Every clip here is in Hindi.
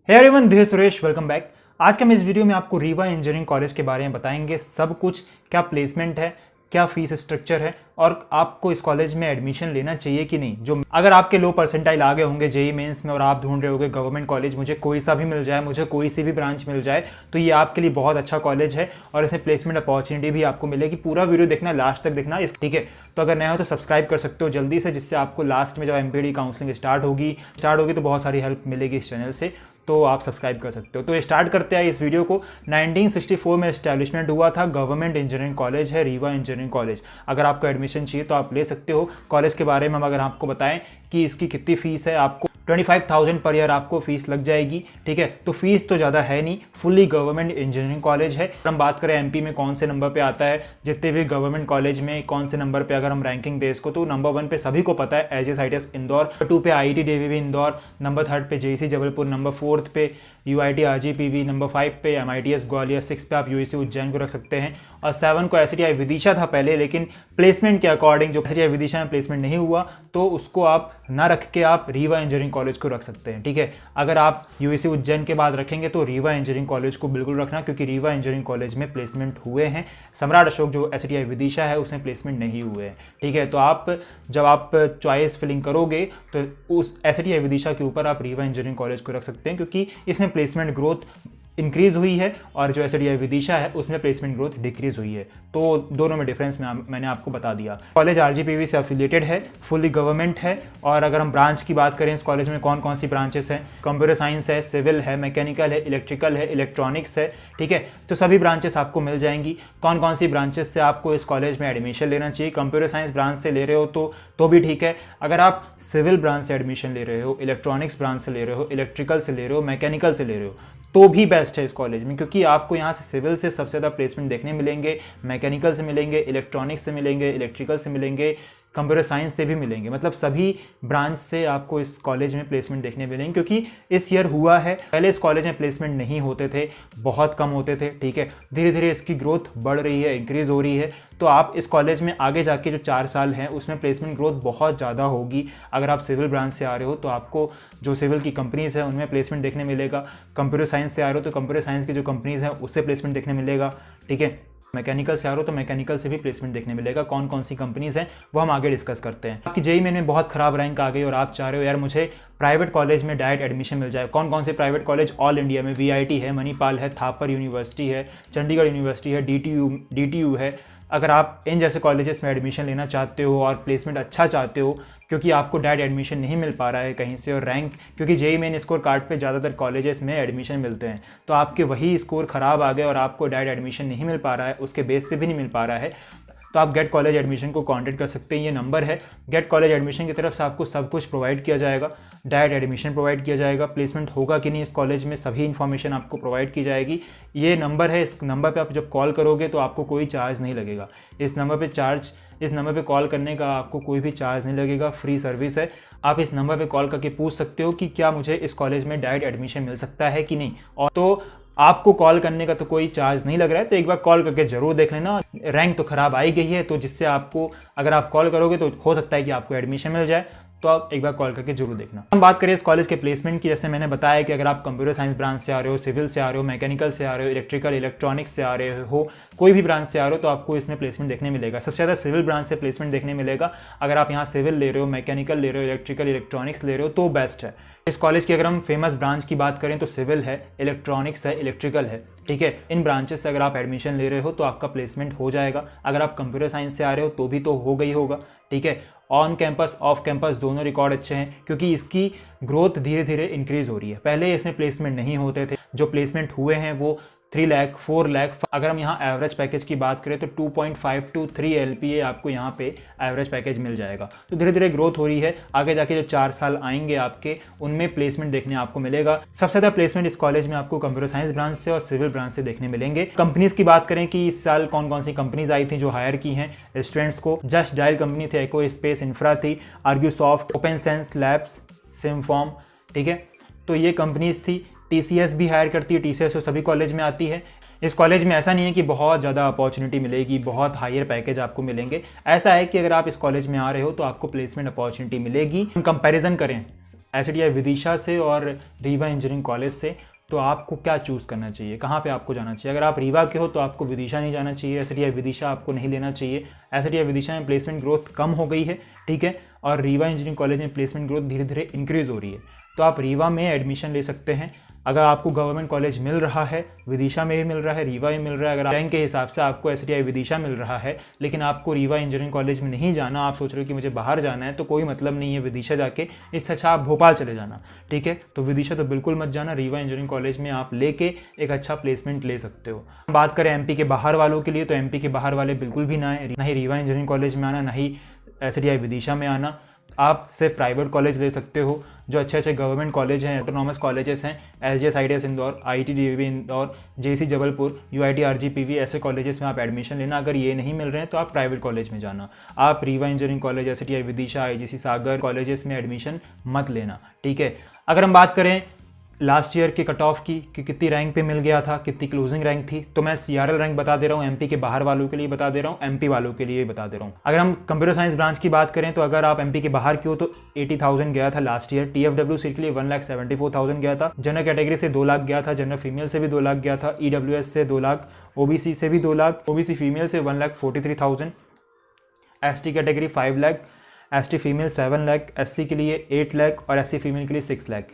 Hey everyone, this is Suresh, welcome back. आज के हम इस वीडियो में आपको रीवा इंजीनियरिंग कॉलेज के बारे में बताएंगे सब कुछ। क्या प्लेसमेंट है, क्या फीस स्ट्रक्चर है और आपको इस कॉलेज में एडमिशन लेना चाहिए कि नहीं। जो अगर आपके लो परसेंटाइल आ गए होंगे जेई मेंस में और आप ढूंढ रहे होंगे गवर्नमेंट कॉलेज, मुझे कोई सा भी मिल जाए, मुझे कोई सी भी ब्रांच मिल जाए, तो ये आपके लिए बहुत अच्छा कॉलेज है और इसमें प्लेसमेंट अपॉर्चुनिटी भी आपको मिलेगी। पूरा वीडियो देखना, लास्ट तक देखना इस, ठीक है। तो अगर नया हो तो सब्सक्राइब कर सकते हो जल्दी से, जिससे आपको लास्ट में जब एमपीडी काउंसलिंग स्टार्ट होगी तो बहुत सारी हेल्प मिलेगी इस चैनल से, तो आप सब्सक्राइब कर सकते हो। तो स्टार्ट करते हैं इस वीडियो को। 1964 में एस्टैब्लिशमेंट हुआ था, गवर्नमेंट इंजीनियरिंग कॉलेज है रीवा इंजीनियरिंग कॉलेज। अगर आपको एडमिशन चाहिए तो आप ले सकते हो। कॉलेज के बारे में हम अगर आपको बताएं कि इसकी कितनी फीस है, आपको 25,000 पर ईयर आपको फीस लग जाएगी, ठीक है। तो फीस तो ज़्यादा है नहीं, फुल्ली गवर्नमेंट इंजीनियरिंग कॉलेज है। हम बात करें एमपी में कौन से नंबर पे आता है, जितने भी गवर्नमेंट कॉलेज में कौन से नंबर पे अगर हम रैंकिंग दे इसको, तो नंबर 1 पे सभी को पता है एचएसआईटीएस इंदौर, नंबर 2 पे आईआईटी डीवीवी इंदौर, नंबर 3 पे जेईसी जबलपुर, नंबर 4 पे यूआईटी आरजीपीवी, नंबर 5 पे एमआईटीएस ग्वालियर, 6 पे आप यूईसी उज्जैन को रख सकते हैं और 7 को एसटीआई विदिशा था पहले, लेकिन प्लेसमेंट के अकॉर्डिंग जो एसटीआई विदिशा में प्लेसमेंट नहीं हुआ तो उसको आप ना रख के आप रीवा इंजीनियरिंग कॉलेज को रख सकते हैं, ठीक है। अगर आप यूईसी उज्जैन के बाद रखेंगे तो रीवा इंजीनियरिंग कॉलेज को बिल्कुल रखना, क्योंकि रीवा इंजीनियरिंग कॉलेज में प्लेसमेंट हुए हैं। सम्राट अशोक जो एसटीआई विदिशा है उसमें प्लेसमेंट नहीं हुए हैं, ठीक है। तो आप जब आप चॉइस फिलिंग करोगे तो उस एसटीआई विदिशा के ऊपर आप रीवा इंजीनियरिंग कॉलेज को रख सकते हैं, क्योंकि इसमें प्लेसमेंट ग्रोथ इंक्रीज हुई है और जो एसटीआई विदिशा है उसमें प्लेसमेंट ग्रोथ डिक्रीज हुई है। तो दोनों में डिफरेंस मैंने आपको बता दिया। कॉलेज आरजीपीवी से एफिलिएटेड है, फुल्ली गवर्नमेंट है। और अगर हम ब्रांच की बात करें, इस कॉलेज में कौन कौन सी ब्रांचेस हैं, कंप्यूटर साइंस है, सिविल है, मैकेनिकल है, इलेक्ट्रिकल है, इलेक्ट्रॉनिक्स है, ठीक है। तो सभी ब्रांचेस आपको मिल जाएंगी। कौन कौन सी ब्रांचेस से आपको इस कॉलेज में एडमिशन लेना चाहिए, कंप्यूटर साइंस ब्रांच से ले रहे हो तो भी ठीक है। अगर आप सिविल ब्रांच से एडमिशन ले रहे हो, इलेक्ट्रॉनिक्स ब्रांच से ले रहे हो, इलेक्ट्रिकल से ले रहे हो, मैकेनिकल से ले रहे हो, तो भी बेस्ट है इस कॉलेज में, क्योंकि आपको यहाँ से सिविल से सबसे ज़्यादा प्लेसमेंट देखने मिलेंगे, मैकेनिकल से मिलेंगे, इलेक्ट्रॉनिक्स से मिलेंगे, इलेक्ट्रिकल से मिलेंगे, कंप्यूटर साइंस से भी मिलेंगे। मतलब सभी ब्रांच से आपको इस कॉलेज में प्लेसमेंट देखने मिलेंगे, क्योंकि इस ईयर हुआ है। पहले इस कॉलेज में प्लेसमेंट नहीं होते थे, बहुत कम होते थे, ठीक है। धीरे धीरे इसकी ग्रोथ बढ़ रही है, इंक्रीज हो रही है। तो आप इस कॉलेज में आगे जाके जो 4 साल हैं उसमें प्लेसमेंट ग्रोथ बहुत ज़्यादा होगी। अगर आप सिविल ब्रांच से आ रहे हो तो आपको जो सिविल की कंपनीज़ हैं उनमें प्लेसमेंट देखने मिलेगा। कंप्यूटर साइंस से आ रहे हो तो कंप्यूटर साइंस की जो कंपनीज़ हैं उससे प्लेसमेंट देखने मिलेगा, ठीक है। मैकेनिकल से आ रहे हो तो मैकेनिकल से भी प्लेसमेंट देखने मिलेगा। कौन कौन सी कंपनीज हैं वो हम आगे डिस्कस करते हैं। आपकी जेईई में बहुत खराब रैंक आ गई और आप चाह रहे हो यार मुझे प्राइवेट कॉलेज में डायरेक्ट एडमिशन मिल जाए। कौन कौन से प्राइवेट कॉलेज ऑल इंडिया में, वीआईटी है, मणिपाल है, थापर यूनिवर्सिटी है, चंडीगढ़ यूनिवर्सिटी है, डीटीयू है। अगर आप इन जैसे कॉलेजेस में एडमिशन लेना चाहते हो और प्लेसमेंट अच्छा चाहते हो, क्योंकि आपको डायरेक्ट एडमिशन नहीं मिल पा रहा है कहीं से, और रैंक, क्योंकि जेईई मेन स्कोर कार्ड पे ज़्यादातर कॉलेजेस में एडमिशन मिलते हैं, तो आपके वही स्कोर ख़राब आ गए और आपको डायरेक्ट एडमिशन नहीं मिल पा रहा है, उसके बेस पे भी नहीं मिल पा रहा है, तो आप गेट कॉलेज एडमिशन को कांटेक्ट कर सकते हैं। ये नंबर है। गेट कॉलेज एडमिशन की तरफ से आपको सब कुछ प्रोवाइड किया जाएगा, डायरेक्ट एडमिशन प्रोवाइड किया जाएगा, प्लेसमेंट होगा कि नहीं इस कॉलेज में सभी इन्फॉर्मेशन आपको प्रोवाइड की जाएगी। ये नंबर है, इस नंबर पे आप जब कॉल करोगे तो आपको कोई चार्ज नहीं लगेगा। इस नंबर पे कॉल करने का आपको कोई भी चार्ज नहीं लगेगा, फ्री सर्विस है। आप इस नंबर पे कॉल करके पूछ सकते हो कि क्या मुझे इस कॉलेज में डायरेक्ट एडमिशन मिल सकता है कि नहीं, और तो आपको कॉल करने का तो कोई चार्ज नहीं लग रहा है, तो एक बार कॉल करके जरूर देख लेना। रैंक तो खराब आई गई है, तो जिससे आपको, अगर आप कॉल करोगे तो हो सकता है कि आपको एडमिशन मिल जाए, तो आप एक बार कॉल करके जरूर देखना। हम बात करें इस कॉलेज के प्लेसमेंट की, जैसे मैंने बताया कि अगर आप कंप्यूटर साइंस ब्रांच से आ रहे हो, सिविल से आ रहे हो, मैकेनिकल से आ रहे हो, इलेक्ट्रिकल इलेक्ट्रॉनिक्स से आ रहे हो, कोई भी ब्रांच से आ रहे हो, तो आपको इसमें प्लेसमेंट देखने मिलेगा। सबसे ज़्यादा सिविल ब्रांच से प्लेसमेंट देखने मिलेगा। अगर आप यहाँ सिविल ले रहे हो, मैकेनिकल ले रहे हो, इलेक्ट्रिकल इलेक्ट्रॉनिक्स ले रहे हो तो बेस्ट है। इस कॉलेज की अगर हम फेमस ब्रांच की बात करें तो सिविल है, इलेक्ट्रॉनिक्स है, इलेक्ट्रिकल है, ठीक है। इन ब्रांचेस से अगर आप एडमिशन ले रहे हो तो आपका प्लेसमेंट हो जाएगा। अगर आप कंप्यूटर साइंस से आ रहे हो तो भी तो हो गई होगा, ठीक है। ऑन कैंपस ऑफ कैंपस दोनों रिकॉर्ड अच्छे हैं, क्योंकि इसकी ग्रोथ धीरे धीरे इंक्रीज हो रही है। पहले इसमें प्लेसमेंट नहीं होते थे, जो प्लेसमेंट हुए हैं वो 3 लाख 4 लाख। अगर हम यहाँ एवरेज पैकेज की बात करें तो 2.5 to 3 LPA आपको यहाँ पे एवरेज पैकेज मिल जाएगा। तो धीरे धीरे ग्रोथ हो रही है। आगे जाके जो 4 साल आएंगे आपके, उनमें प्लेसमेंट देखने आपको मिलेगा। सबसे ज़्यादा प्लेसमेंट इस कॉलेज में आपको कंप्यूटर साइंस ब्रांच से और सिविल ब्रांच से देखने मिलेंगे। कंपनीज की बात करें कि इस साल कौन कौन सी कंपनीज आई थी जो हायर की हैं स्टूडेंट्स को, जस्ट डायल कंपनी थी, एको स्पेस इंफ्रा थी, आर्ग्यूसॉफ्ट, ओपन सेंस लैब्स, सिमफॉर्म, ठीक है। तो ये कंपनीज थी। टीसीएस भी हायर करती है, टीसीएस तो सभी कॉलेज में आती है। इस कॉलेज में ऐसा नहीं है कि बहुत ज़्यादा अपॉर्चुनिटी मिलेगी, बहुत हायर पैकेज आपको मिलेंगे। ऐसा है कि अगर आप इस कॉलेज में आ रहे हो तो आपको प्लेसमेंट अपॉर्चुनिटी मिलेगी। हम कंपैरिजन करें SDI विदिशा से और रीवा इंजीनियरिंग कॉलेज से, तो आपको क्या चूज़ करना चाहिए, कहाँ पे आपको जाना चाहिए। अगर आप रीवा के हो तो आपको विदिशा नहीं जाना चाहिए, SDI विदिशा आपको नहीं लेना चाहिए। SDI विदिशा में प्लेसमेंट ग्रोथ कम हो गई है, ठीक है, और रीवा इंजीनियरिंग कॉलेज में प्लेसमेंट ग्रोथ धीरे धीरे इंक्रीज़ हो रही है। तो आप रीवा में एडमिशन ले सकते हैं। अगर आपको गवर्नमेंट कॉलेज मिल रहा है, विदिशा में भी मिल रहा है, रीवा में मिल रहा है, अगर रैंक के हिसाब से आपको SDI विदिशा मिल रहा है, लेकिन आपको रीवा इंजीनियरिंग कॉलेज में नहीं जाना, आप सोच रहे हो कि मुझे बाहर जाना है, तो कोई मतलब नहीं है विदिशा जाके, इससे अच्छा आप भोपाल चले जाना, ठीक है। तो विदिशा तो बिल्कुल मत जाना, रीवा इंजीनियरिंग कॉलेज में आप लेके एक अच्छा प्लेसमेंट ले सकते हो। बात करें MP के बाहर वालों के लिए, तो MP के बाहर वाले बिल्कुल भी ना ही रीवा इंजीनियरिंग कॉलेज में आना, ना ही SDI विदिशा में आना। आप सिर्फ प्राइवेट कॉलेज ले सकते हो, जो अच्छे अच्छे गवर्नमेंट कॉलेज हैं, ऑटोनॉमस कॉलेजेस हैं, SGS IDS Indore, IIT DAV Indore, JC Jabalpur, UIT RGPV, ऐसे कॉलेजेस में आप एडमिशन लेना। अगर ये नहीं मिल रहे हैं तो आप प्राइवेट कॉलेज में जाना। आप Rewa engineering college, SDI Vidisha, IGC सागर कॉलेजेस में एडमिशन मत लेना, ठीक है। अगर हम बात करें लास्ट ईयर के कट ऑफ की कि कितनी रैंक पे मिल गया था, कितनी क्लोजिंग रैंक थी, तो मैं CRL रैंक बता दे रहा हूँ, MP के बाहर वालों के लिए बता दे रहा हूँ, MP वालों के लिए बता दे रहा हूँ। अगर हम कंप्यूटर साइंस ब्रांच की बात करें तो अगर आप MP के बाहर की हो तो 80,000 गया था लास्ट ईयर। TFW सीट के लिए 1,74,000 गया था। जनरल कैटेगरी से 2 लाख गया था, जनरल फीमेल से भी 2 लाख गया था, EWS से 2 लाख, OBC से भी 2 लाख, OBC फीमेल से 1,43,000, ST category 5 lakh, ST female 7 lakh, SC के लिए 8 लाख और SC फीमेल के लिए 6 लाख।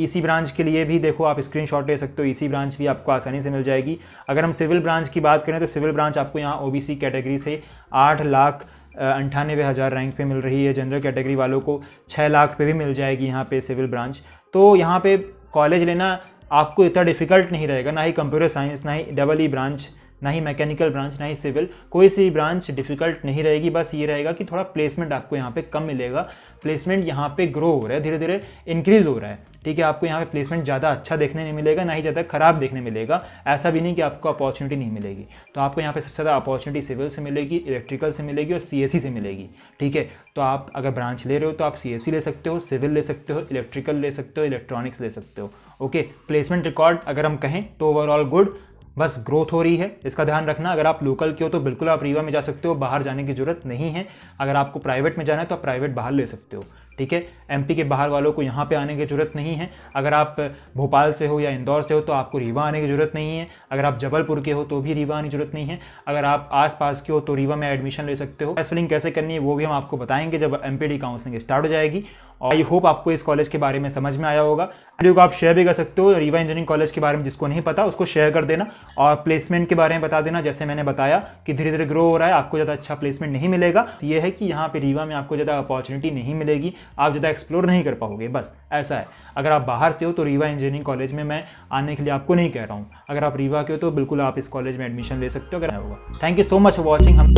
EC ब्रांच के लिए भी देखो, आप स्क्रीनशॉट ले सकते हो, EC ब्रांच भी आपको आसानी से मिल जाएगी। अगर हम सिविल ब्रांच की बात करें तो सिविल ब्रांच आपको यहाँ OBC कैटेगरी से 8,98,000 रैंक पे मिल रही है। जनरल कैटेगरी वालों को 6 लाख पे भी मिल जाएगी यहाँ पे सिविल ब्रांच। तो यहाँ पे कॉलेज लेना आपको इतना डिफिकल्ट नहीं रहेगा, ना ही कंप्यूटर साइंस, ना ही EE ब्रांच, ना ही मैकेनिकल ब्रांच, ना ही सिविल, कोई सी ब्रांच डिफिकल्ट नहीं रहेगी। बस ये रहेगा कि थोड़ा प्लेसमेंट आपको यहाँ पे कम मिलेगा। प्लेसमेंट यहाँ पे ग्रो हो रहा है, धीरे धीरे इंक्रीज़ हो रहा है, ठीक है। आपको यहाँ पे प्लेसमेंट ज़्यादा अच्छा देखने नहीं मिलेगा, ना ही ज़्यादा खराब देखने मिलेगा। ऐसा भी नहीं कि आपको अपॉर्चुनिटी नहीं मिलेगी। तो आपको यहाँ पे सबसे ज़्यादा अपॉर्चुनिटी सिविल से मिलेगी, इलेक्ट्रिकल से मिलेगी और CSE से मिलेगी, ठीक है। तो आप अगर ब्रांच ले रहे हो तो आप CSE ले सकते हो, सिविल ले सकते हो, इलेक्ट्रिकल ले सकते हो, इलेक्ट्रॉनिक्स ले सकते हो, ओके। प्लेसमेंट रिकॉर्ड अगर हम कहें तो ओवरऑल गुड, बस ग्रोथ हो रही है, इसका ध्यान रखना। अगर आप लोकल के हो तो बिल्कुल आप रीवा में जा सकते हो, बाहर जाने की जरूरत नहीं है। अगर आपको प्राइवेट में जाना है तो आप प्राइवेट बाहर ले सकते हो, ठीक है। MP के बाहर वालों को यहाँ पे आने की ज़रूरत नहीं है। अगर आप भोपाल से हो या इंदौर से हो तो आपको रीवा आने की ज़रूरत नहीं है। अगर आप जबलपुर के हो तो भी रीवा आने की ज़रूरत नहीं है। अगर आप आसपास के हो तो रीवा में एडमिशन ले सकते हो। काउंसलिंग कैसे करनी है वो भी हम आपको बताएंगे जब MPD काउंसलिंग स्टार्ट हो जाएगी। और आई होप आपको इस कॉलेज के बारे में समझ में आया होगा। वीडियो को आप शेयर भी कर सकते हो। रीवा इंजीनियरिंग कॉलेज के बारे में जिसको नहीं पता उसको शेयर कर देना और प्लेसमेंट के बारे में बता देना। जैसे मैंने बताया कि धीरे धीरे ग्रो हो रहा है, आपको ज़्यादा अच्छा प्लेसमेंट नहीं मिलेगा। ये है कि यहाँ पे रीवा में आपको ज़्यादा अपॉर्चुनिटी नहीं मिलेगी, आप ज़्यादा एक्सप्लोर नहीं कर पाओगे, बस ऐसा है। अगर आप बाहर से हो तो रीवा इंजीनियरिंग कॉलेज में मैं आने के लिए आपको नहीं कह रहा हूँ। अगर आप रीवा के हो तो बिल्कुल आप इस कॉलेज में एडमिशन ले सकते हो अगर होगा। Thank you so much for watching. हम